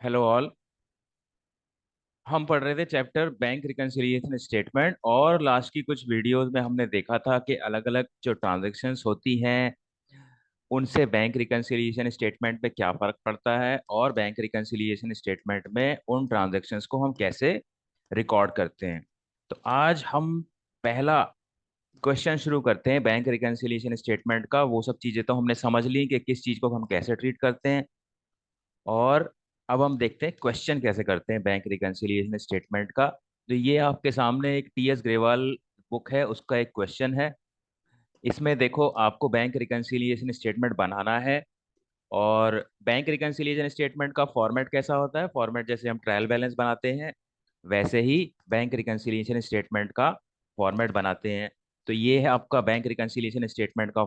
Hello all. हम पढ़ रहे थे चैप्टर बैंक रिकंसिलिएशन स्टेटमेंट, और लास्ट की कुछ वीडियोस में हमने देखा था कि अलग अलग जो ट्रांजैक्शंस होती हैं उनसे बैंक रिकंसिलिएशन स्टेटमेंट पे क्या फ़र्क पड़ता है, और बैंक रिकंसिलिएशन स्टेटमेंट में उन ट्रांजैक्शंस को हम कैसे रिकॉर्ड करते हैं। तो आज हम पहला क्वेश्चन शुरू करते हैं बैंक रिकंसिलिएशन स्टेटमेंट का। वो सब चीज़ें तो हमने समझ ली कि किस चीज़ को हम कैसे ट्रीट करते हैं, और अब हम देखते हैं क्वेश्चन कैसे करते हैं बैंक रिकंसिलिएशन स्टेटमेंट का। तो ये आपके सामने एक टीएस ग्रेवाल बुक है, उसका एक क्वेश्चन है। इसमें देखो, आपको बैंक रिकंसिलिएशन स्टेटमेंट बनाना है। और बैंक रिकंसिलिएशन स्टेटमेंट का फॉर्मेट कैसा होता है? फॉर्मेट जैसे हम ट्रायल बैलेंस बनाते हैं, वैसे ही बैंक रिकंसिलिएशन स्टेटमेंट का फॉर्मेट बनाते हैं। तो ये है आपका बैंक रिकंसिलिएशन स्टेटमेंट का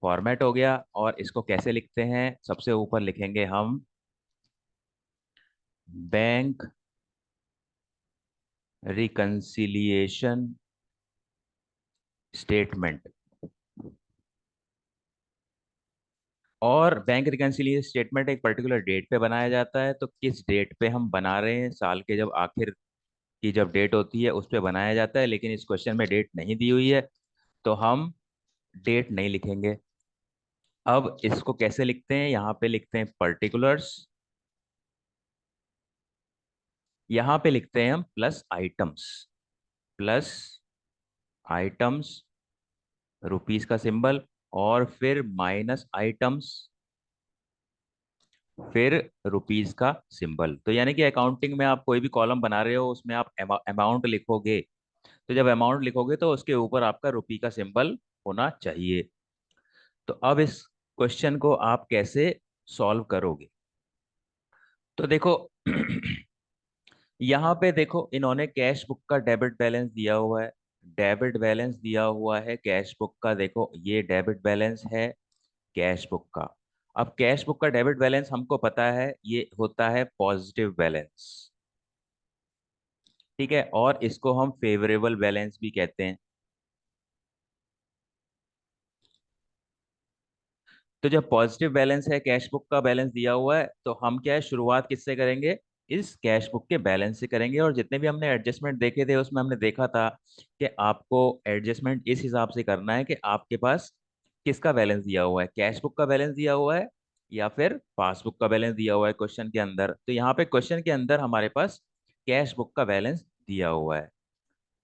फॉर्मेट हो गया। और इसको कैसे लिखते हैं? सबसे ऊपर लिखेंगे हम बैंक रिकंसिलिएशन स्टेटमेंट। और बैंक रिकंसिलिएशन स्टेटमेंट एक पर्टिकुलर डेट पे बनाया जाता है। तो किस डेट पे हम बना रहे हैं, साल के जब आखिर की जब डेट होती है उस पे बनाया जाता है, लेकिन इस क्वेश्चन में डेट नहीं दी हुई है, तो हम डेट नहीं लिखेंगे। अब इसको कैसे लिखते हैं? यहाँ पे लिखते हैं पर्टिकुलर्स, यहाँ पे लिखते हैं हम plus items. Plus items, rupees का सिंबल, और फिर माइनस आइटम्स, फिर रुपीस का सिंबल। तो यानी कि अकाउंटिंग में आप कोई भी कॉलम बना रहे हो, उसमें आप अमाउंट लिखोगे। तो जब अमाउंट लिखोगे तो उसके ऊपर आपका रुपी का सिंबल होना चाहिए। तो अब इस क्वेश्चन को आप कैसे सॉल्व करोगे? तो देखो यहाँ पे देखो, इन्होंने कैश बुक का डेबिट बैलेंस दिया हुआ है। डेबिट बैलेंस दिया हुआ है कैश बुक का। देखो, ये डेबिट बैलेंस है कैश बुक का। अब कैश बुक का डेबिट बैलेंस हमको पता है, ये होता है पॉजिटिव बैलेंस। ठीक है, और इसको हम फेवरेबल बैलेंस भी कहते हैं। तो जब पॉजिटिव बैलेंस है, कैश बुक का बैलेंस दिया हुआ है, तो हम क्या है, शुरुआत किससे करेंगे? इस कैश बुक के बैलेंस से करेंगे। और जितने भी हमने एडजस्टमेंट देखे थे उसमें हमने देखा था कि आपको एडजस्टमेंट इस हिसाब से करना है कि आपके पास किसका बैलेंस दिया हुआ है, कैश बुक का बैलेंस दिया हुआ है या फिर पासबुक का बैलेंस दिया हुआ है क्वेश्चन के अंदर। तो यहाँ पे क्वेश्चन के अंदर हमारे पास कैश बुक का बैलेंस दिया हुआ है।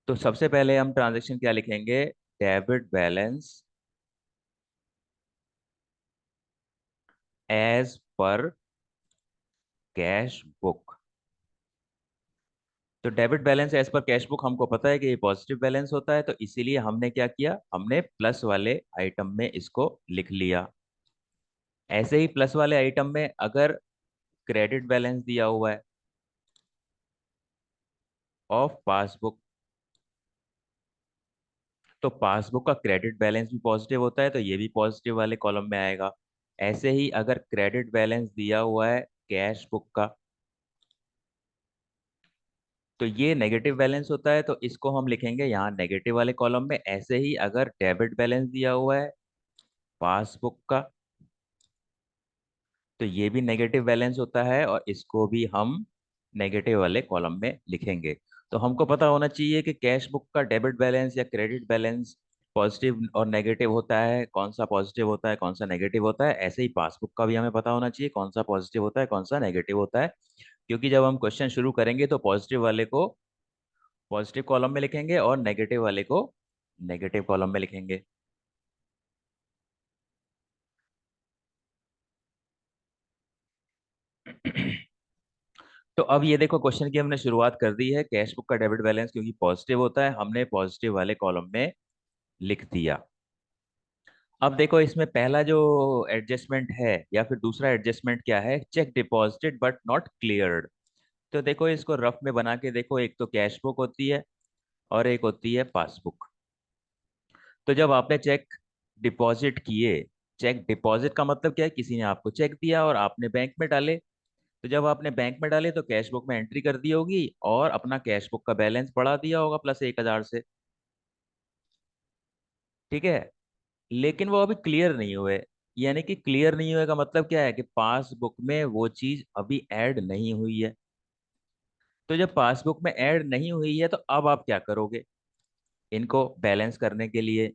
तो सबसे पहले हम ट्रांजेक्शन क्या लिखेंगे? Debit balance as per cash book. तो debit balance as per cash book हमको पता है कि ये पॉजिटिव बैलेंस होता है, तो इसीलिए हमने क्या किया, हमने प्लस वाले आइटम में इसको लिख लिया। ऐसे ही प्लस वाले आइटम में अगर क्रेडिट बैलेंस दिया हुआ है ऑफ पासबुक, तो पासबुक का क्रेडिट बैलेंस भी पॉजिटिव होता है, तो ये भी पॉजिटिव वाले कॉलम में आएगा। ऐसे ही अगर क्रेडिट बैलेंस दिया हुआ है कैश बुक का, तो ये नेगेटिव बैलेंस होता है, तो इसको हम लिखेंगे यहाँ नेगेटिव वाले कॉलम में। ऐसे ही अगर डेबिट बैलेंस दिया हुआ है पासबुक का, तो ये भी नेगेटिव बैलेंस होता है, और इसको भी हम नेगेटिव वाले कॉलम में लिखेंगे। तो हमको पता होना चाहिए कि कैश बुक का डेबिट बैलेंस या क्रेडिट बैलेंस पॉजिटिव और नेगेटिव होता है, कौन सा पॉजिटिव होता है कौन सा नेगेटिव होता है। ऐसे ही पासबुक का भी हमें पता होना चाहिए कौन सा पॉजिटिव होता है कौन सा नेगेटिव होता है। क्योंकि जब हम क्वेश्चन शुरू करेंगे तो पॉजिटिव वाले को पॉजिटिव कॉलम में लिखेंगे और नेगेटिव वाले को नेगेटिव कॉलम में लिखेंगे। तो अब ये देखो, क्वेश्चन की हमने शुरुआत कर दी है। कैश बुक का डेबिट बैलेंस क्योंकि पॉजिटिव होता है, हमने पॉजिटिव वाले कॉलम में लिख दिया। अब देखो, इसमें पहला जो एडजस्टमेंट है या फिर दूसरा एडजस्टमेंट क्या है? Check deposited but not cleared. तो देखो, इसको रफ में बना के देखो, एक तो कैश बुक होती है और एक होती है पासबुक। तो जब आपने चेक डिपॉजिट किए, चेक डिपॉजिट का मतलब क्या है? किसी ने आपको चेक दिया और आपने बैंक में डाले। तो जब आपने बैंक में डाले तो कैश बुक में एंट्री कर दी होगी और अपना कैश बुक का बैलेंस बढ़ा दिया होगा प्लस 1,000 से। ठीक है, लेकिन वो अभी क्लियर नहीं हुए। यानी कि क्लियर नहीं हुए का मतलब क्या है कि पासबुक में वो चीज अभी ऐड नहीं हुई है। तो जब पासबुक में ऐड नहीं हुई है तो अब आप क्या करोगे इनको बैलेंस करने के लिए?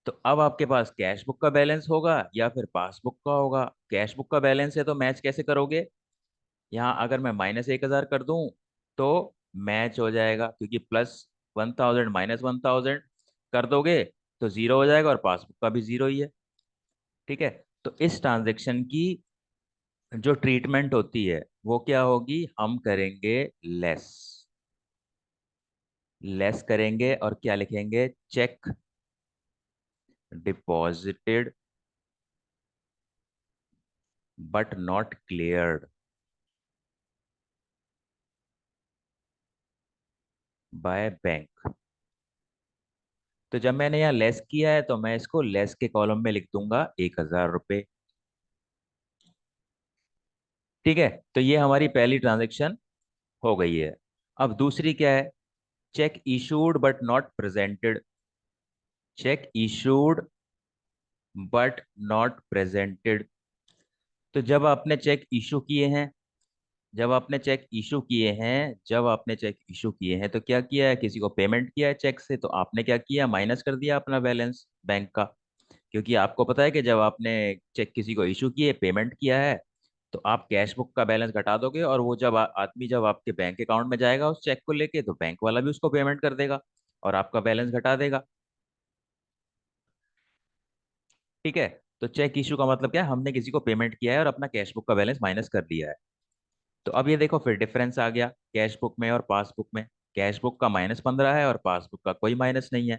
तो अब आपके पास कैश बुक का बैलेंस होगा या फिर पासबुक का होगा। कैश बुक का बैलेंस है तो मैच कैसे करोगे? यहाँ अगर मैं -1,000 कर दूं तो मैच हो जाएगा, क्योंकि +1,000 -1,000 कर दोगे तो जीरो हो जाएगा, और पासबुक का भी जीरो ही है। ठीक है। तो इस ट्रांजेक्शन की जो ट्रीटमेंट होती है वो क्या होगी, हम करेंगे लेस। लेस करेंगे और क्या लिखेंगे, check deposited but not cleared by bank. तो जब मैंने यहाँ लेस किया है तो मैं इसको लेस के कॉलम में लिख दूंगा 1,000 रुपये। ठीक है। तो ये हमारी पहली ट्रांजेक्शन हो गई है। अब दूसरी क्या है, check issued but not presented. Check issued but not presented. तो जब आपने चेक इशू किए हैं तो क्या किया है, किसी को पेमेंट किया है चेक से, तो आपने क्या किया, माइनस कर दिया अपना बैलेंस बैंक का। क्योंकि आपको पता है कि जब आपने चेक किसी को इशू किए, पेमेंट किया है, तो आप कैश बुक का बैलेंस घटा दोगे, और वो जब आदमी जब आपके बैंक अकाउंट में जाएगा उस चेक को लेके, तो बैंक वाला भी उसको पेमेंट कर देगा और आपका बैलेंस घटा देगा। ठीक है। तो चेक इशू का मतलब क्या है, हमने किसी को पेमेंट किया है और अपना कैश बुक का बैलेंस माइनस कर लिया है। तो अब ये देखो फिर डिफरेंस आ गया कैश बुक में और पासबुक में। कैश बुक का -15 है और पासबुक का कोई माइनस नहीं है।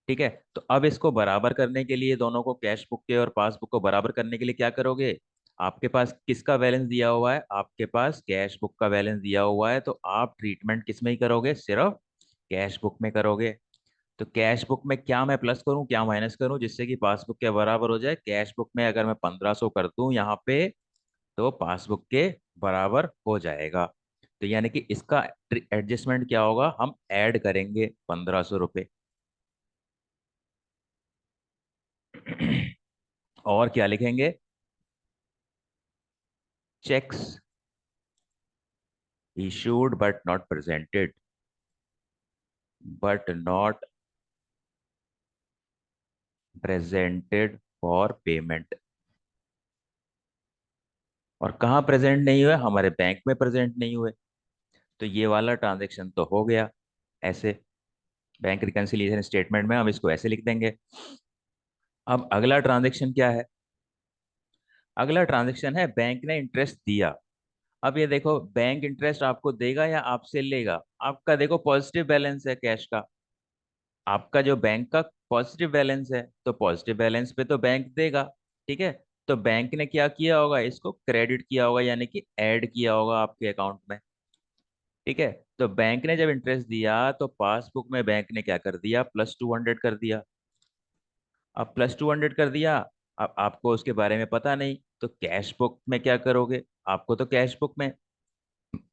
ठीक है। तो अब इसको बराबर करने के लिए, दोनों को, कैश बुक के और पासबुक को बराबर करने के लिए क्या करोगे, आपके पास किसका बैलेंस दिया हुआ है, आपके पास कैश बुक का बैलेंस दिया हुआ है, तो आप ट्रीटमेंट किस में ही करोगे, सिर्फ कैश बुक में करोगे। तो कैश बुक में क्या मैं प्लस करूं क्या माइनस करूं जिससे कि पासबुक के बराबर हो जाए? कैश बुक में अगर मैं 1,500 कर दूं यहाँ पे, तो पासबुक के बराबर हो जाएगा। तो यानी कि इसका एडजस्टमेंट क्या होगा, हम ऐड करेंगे 1,500 रुपये। और क्या लिखेंगे, checks issued but not presented, but not presented for payment। और कहाँ प्रेजेंट नहीं हुए, हमारे बैंक में प्रेजेंट नहीं हुए। तो ये वाला ट्रांजेक्शन तो हो गया ऐसे। बैंक रिकंसिलिएशन स्टेटमेंट में हम इसको ऐसे लिख देंगे। अब अगला ट्रांजेक्शन क्या है, अगला ट्रांजेक्शन है बैंक ने इंटरेस्ट दिया। अब ये देखो, बैंक इंटरेस्ट आपको देगा या आपसे लेगा? आपका देखो पॉजिटिव बैलेंस है कैश का, आपका जो बैंक का पॉजिटिव बैलेंस है, तो पॉजिटिव बैलेंस पे तो बैंक देगा। ठीक है। तो बैंक ने क्या किया होगा, इसको क्रेडिट किया होगा, यानी कि ऐड किया होगा आपके अकाउंट में। ठीक है। तो बैंक ने जब इंटरेस्ट दिया तो पासबुक में बैंक ने क्या कर दिया, +200 कर दिया। अब +200 कर दिया, अब आपको उसके बारे में पता नहीं, तो कैश बुक में क्या करोगे, आपको तो कैश बुक में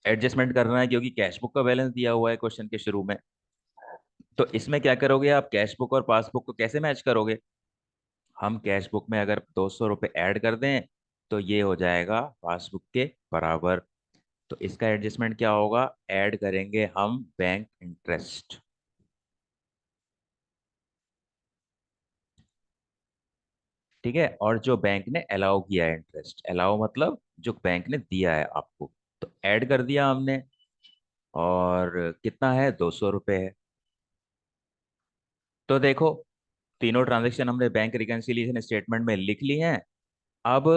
एडजस्टमेंट करना है, क्योंकि कैश बुक का बैलेंस दिया हुआ है क्वेश्चन के शुरू में। तो इसमें क्या करोगे, आप कैश बुक और पासबुक को कैसे मैच करोगे? हम कैश बुक में अगर 200 रुपये ऐड कर दें तो ये हो जाएगा पासबुक के बराबर। तो इसका एडजस्टमेंट क्या होगा, ऐड करेंगे हम बैंक इंटरेस्ट। ठीक है। और जो बैंक ने अलाउ किया है इंटरेस्ट, अलाउ मतलब जो बैंक ने दिया है आपको, तो ऐड कर दिया हमने। और कितना है, 200 रुपये है। तो देखो तीनों ट्रांजेक्शन हमने बैंक रिकंसिलिएशन स्टेटमेंट में लिख ली हैं। अब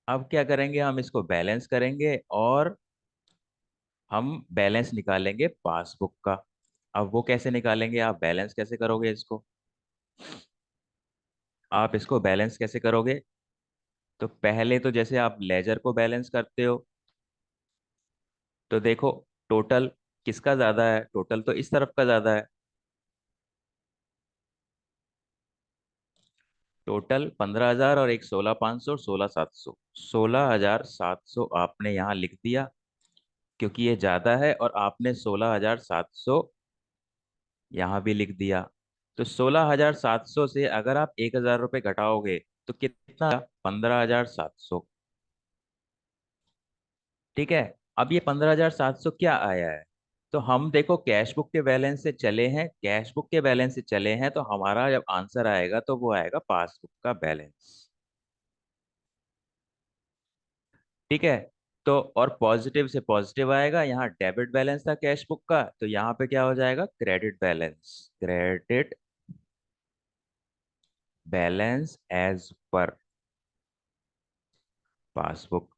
अब क्या करेंगे, हम इसको बैलेंस करेंगे और हम बैलेंस निकालेंगे पासबुक का। अब वो कैसे निकालेंगे, आप बैलेंस कैसे करोगे इसको, आप इसको बैलेंस कैसे करोगे? तो पहले तो जैसे आप लेजर को बैलेंस करते हो, तो देखो टोटल किसका ज्यादा है, टोटल तो इस तरफ का ज्यादा है। टोटल 15,000 और एक 16,500, 16,700, 16,700 आपने यहाँ लिख दिया, क्योंकि ये ज्यादा है, और आपने 16,700 यहाँ भी लिख दिया। तो 16,700 से अगर आप 1,000 रुपये घटाओगे तो कितना? 15,700। ठीक है। अब ये 15,700 क्या आया है? तो हम देखो कैश बुक के बैलेंस से चले हैं, कैश बुक के बैलेंस से चले हैं, तो हमारा जब आंसर आएगा तो वो आएगा पासबुक का बैलेंस। ठीक है। तो और पॉजिटिव से पॉजिटिव आएगा, यहाँ डेबिट बैलेंस था कैश बुक का, तो यहाँ पे क्या हो जाएगा? Credit balance. Credit balance as per passbook.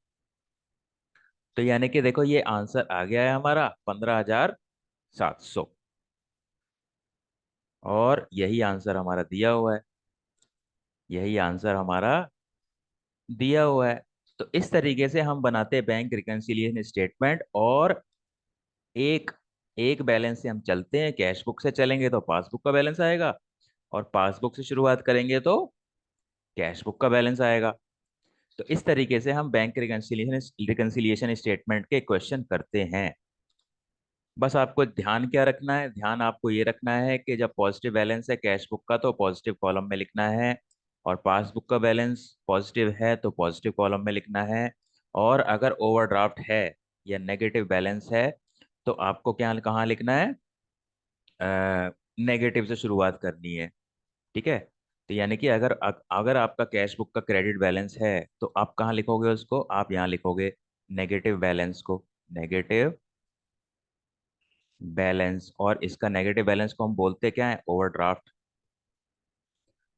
तो यानी कि देखो ये आंसर आ गया है हमारा 15,700। और यही आंसर हमारा दिया हुआ है। यही आंसर हमारा दिया हुआ है। तो इस तरीके से हम बनाते हैं बैंक रिकंसिलिएशन स्टेटमेंट। और एक एक बैलेंस से हम चलते हैं, कैश बुक से चलेंगे तो पासबुक का बैलेंस आएगा, और पासबुक से शुरुआत करेंगे तो कैश बुक का बैलेंस आएगा। तो इस तरीके से हम बैंक रिकंसिलिएशन स्टेटमेंट के क्वेश्चन करते हैं। बस आपको ध्यान क्या रखना है? ध्यान आपको ये रखना है कि जब पॉजिटिव बैलेंस है कैश बुक का तो पॉजिटिव कॉलम में लिखना है, और पासबुक का बैलेंस पॉजिटिव है तो पॉजिटिव कॉलम में लिखना है। और अगर ओवरड्राफ्ट है या नेगेटिव बैलेंस है तो आपको क्या कहाँ लिखना है? नेगेटिव से शुरुआत करनी है। ठीक है। तो यानी कि अगर आपका कैश बुक का क्रेडिट बैलेंस है तो आप कहाँ लिखोगे उसको? आप यहाँ लिखोगे नेगेटिव बैलेंस को। Negative balance. और इसका नेगेटिव बैलेंस को हम बोलते क्या है? ओवरड्राफ्ट।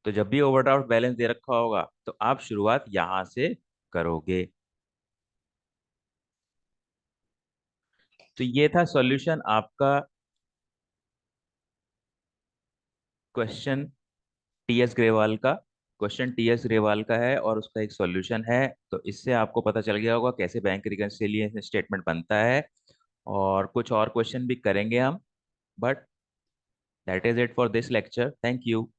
तो जब भी ओवरड्राफ्ट बैलेंस दे रखा होगा तो आप शुरुआत यहां से करोगे। तो ये था सॉल्यूशन आपका क्वेश्चन टीएस ग्रेवाल का। क्वेश्चन टीएस ग्रेवाल का है और उसका एक सॉल्यूशन है। तो इससे आपको पता चल गया होगा कैसे बैंक रिकंसिलिएशन स्टेटमेंट बनता है। और कुछ और क्वेश्चन भी करेंगे हम। But that is it for this lecture. Thank you.